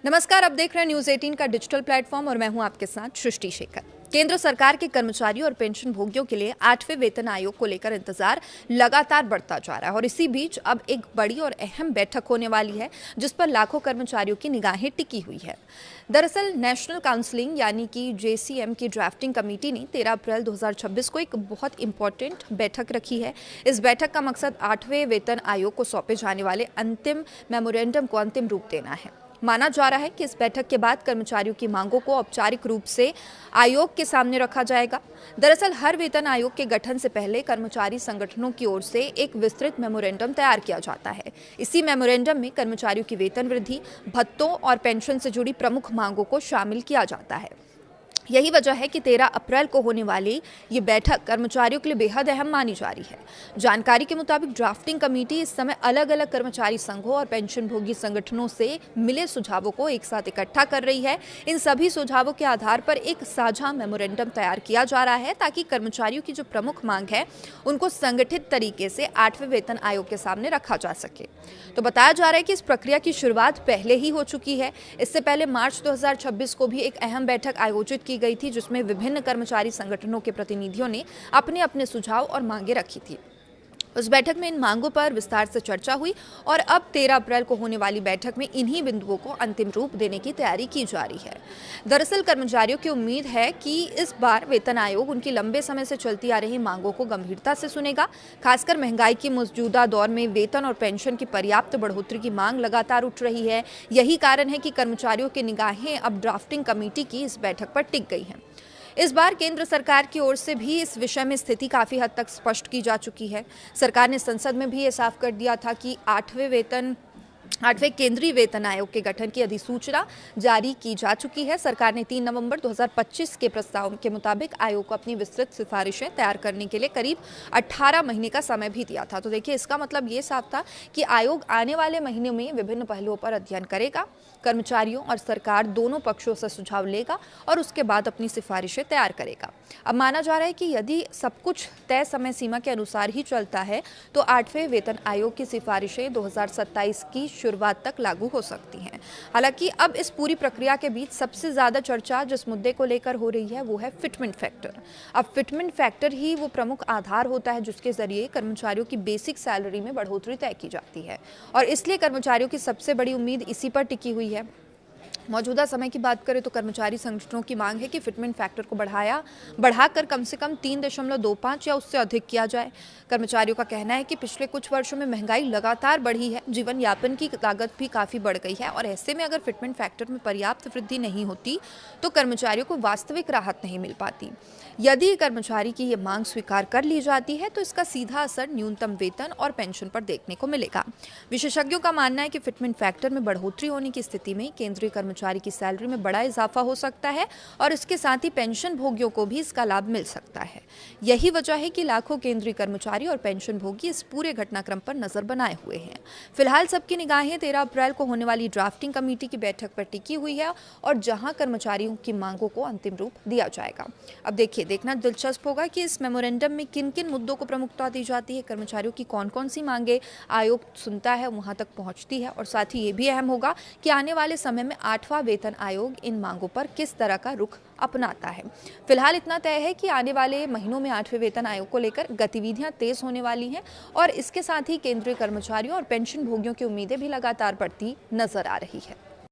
नमस्कार, आप देख रहे हैं न्यूज 18 का डिजिटल प्लेटफॉर्म और मैं हूं आपके साथ सृष्टि शेखर। केंद्र सरकार के कर्मचारियों और पेंशन भोगियों के लिए 8वें वेतन आयोग को लेकर इंतजार लगातार बढ़ता जा रहा है और इसी बीच अब एक बड़ी और अहम बैठक होने वाली है जिस पर लाखों कर्मचारियों की निगाहें टिकी हुई है। दरअसल नेशनल काउंसिलिंग यानी कि जेसीएम की ड्राफ्टिंग कमेटी ने 13 अप्रैल 2026 को एक बहुत इंपॉर्टेंट बैठक रखी है। इस बैठक का मकसद 8वें वेतन आयोग को सौंपे जाने वाले अंतिम मेमोरेंडम को अंतिम रूप देना है। माना जा रहा है कि इस बैठक के बाद कर्मचारियों की मांगों को औपचारिक रूप से आयोग के सामने रखा जाएगा। दरअसल हर वेतन आयोग के गठन से पहले कर्मचारी संगठनों की ओर से एक विस्तृत मेमोरेंडम तैयार किया जाता है। इसी मेमोरेंडम में कर्मचारियों की वेतन वृद्धि, भत्तों और पेंशन से जुड़ी प्रमुख मांगों को शामिल किया जाता है। यही वजह है कि 13 अप्रैल को होने वाली ये बैठक कर्मचारियों के लिए बेहद अहम मानी जा रही है। जानकारी के मुताबिक ड्राफ्टिंग कमेटी इस समय अलग अलग कर्मचारी संघों और पेंशन भोगी संगठनों से मिले सुझावों को एक साथ इकट्ठा कर रही है। इन सभी सुझावों के आधार पर एक साझा मेमोरेंडम तैयार किया जा रहा है ताकि कर्मचारियों की जो प्रमुख मांग है उनको संगठित तरीके से 8वें वेतन आयोग के सामने रखा जा सके। तो बताया जा रहा है कि इस प्रक्रिया की शुरुआत पहले ही हो चुकी है। इससे पहले मार्च 2026 को भी एक अहम बैठक आयोजित की गई थी जिसमें विभिन्न कर्मचारी संगठनों के प्रतिनिधियों ने अपने अपने सुझाव और मांगे रखी थी। उस बैठक में इन मांगों पर विस्तार से चर्चा हुई और अब 13 अप्रैल को होने वाली बैठक में इन्हीं बिंदुओं को अंतिम रूप देने की तैयारी की जा रही है। दरअसल कर्मचारियों की उम्मीद है कि इस बार वेतन आयोग उनकी लंबे समय से चलती आ रही मांगों को गंभीरता से सुनेगा। खासकर महंगाई की मौजूदा दौर में वेतन और पेंशन की पर्याप्त बढ़ोतरी की मांग लगातार उठ रही है। यही कारण है कि कर्मचारियों की निगाहें अब ड्राफ्टिंग कमेटी की इस बैठक पर टिक गई हैं। इस बार केंद्र सरकार की ओर से भी इस विषय में स्थिति काफी हद तक स्पष्ट की जा चुकी है। सरकार ने संसद में भी ये साफ कर दिया था कि 8वें केंद्रीय वेतन आयोग के गठन की अधिसूचना जारी की जा चुकी है। सरकार ने 3 नवंबर 2025 के प्रस्ताव के मुताबिक आयोग को अपनी विस्तृत सिफारिशें तैयार करने के लिए करीब 18 महीने का समय भी दिया था। तो देखिए, इसका मतलब ये साफ था कि आयोग आने वाले महीनों में विभिन्न पहलुओं पर अध्ययन करेगा, कर्मचारियों और सरकार दोनों पक्षों से सुझाव लेगा और उसके बाद अपनी सिफारिशें तैयार करेगा। अब माना जा रहा है कि यदि सब कुछ तय समय सीमा के अनुसार ही चलता है तो 8वें वेतन आयोग की सिफारिशें 2027 की शुरुआत तक लागू हो सकती हैं। हालांकि अब इस पूरी प्रक्रिया के बीच सबसे ज्यादा चर्चा जिस मुद्दे को लेकर हो रही है वो है फिटमेंट फैक्टर। अब फिटमेंट फैक्टर ही वो प्रमुख आधार होता है जिसके जरिए कर्मचारियों की बेसिक सैलरी में बढ़ोतरी तय की जाती है और इसलिए कर्मचारियों की सबसे बड़ी उम्मीद इसी पर टिकी हुई है। मौजूदा समय की बात करें तो कर्मचारी संगठनों की मांग है कि फिटमेंट फैक्टर को बढ़ाकर कम से कम 3.25 या उससे अधिक किया जाए। कर्मचारियों का कहना है कि पिछले कुछ वर्षों में महंगाई लगातार बढ़ी है, जीवन यापन की लागत भी काफ़ी बढ़ गई है और ऐसे में अगर फिटमेंट फैक्टर में पर्याप्त वृद्धि नहीं होती तो कर्मचारियों को वास्तविक राहत नहीं मिल पाती। यदि कर्मचारी की ये मांग स्वीकार कर ली जाती है तो इसका सीधा असर न्यूनतम वेतन और पेंशन पर देखने को मिलेगा। विशेषज्ञों का मानना है कि फिटमेंट फैक्टर में बढ़ोतरी होने की स्थिति में केंद्रीय कर्मचारी की सैलरी में बड़ा इजाफा हो सकता है और इसके साथ ही पेंशन भोगियों को भी इसका लाभ मिल सकता है। यही वजह है कि लाखों केंद्रीय कर्मचारी और पेंशन भोगी इस पूरे घटनाक्रम पर नजर बनाए हुए हैं। फिलहाल सबकी निगाहें 13 अप्रैल को होने वाली ड्राफ्टिंग कमेटी की बैठक पर टिकी हुई है और जहां कर्मचारियों की मांगों को अंतिम रूप दिया जाएगा। अब देखना दिलचस्प होगा कि इस मेमोरेंडम में किन किन मुद्दों को प्रमुखता दी जाती है, कर्मचारियों की कौन कौन सी मांगे आयोग सुनता है, वहां तक पहुंचती है और साथ ही ये भी अहम होगा कि आने वाले समय में 8वां वेतन आयोग इन मांगों पर किस तरह का रुख अपनाता है। फिलहाल इतना तय है कि आने वाले महीनों में 8वें वेतन आयोग को लेकर गतिविधियां तेज होने वाली हैं और इसके साथ ही केंद्रीय कर्मचारियों और पेंशन भोगियों की उम्मीदें भी लगातार बढ़ती नजर आ रही है।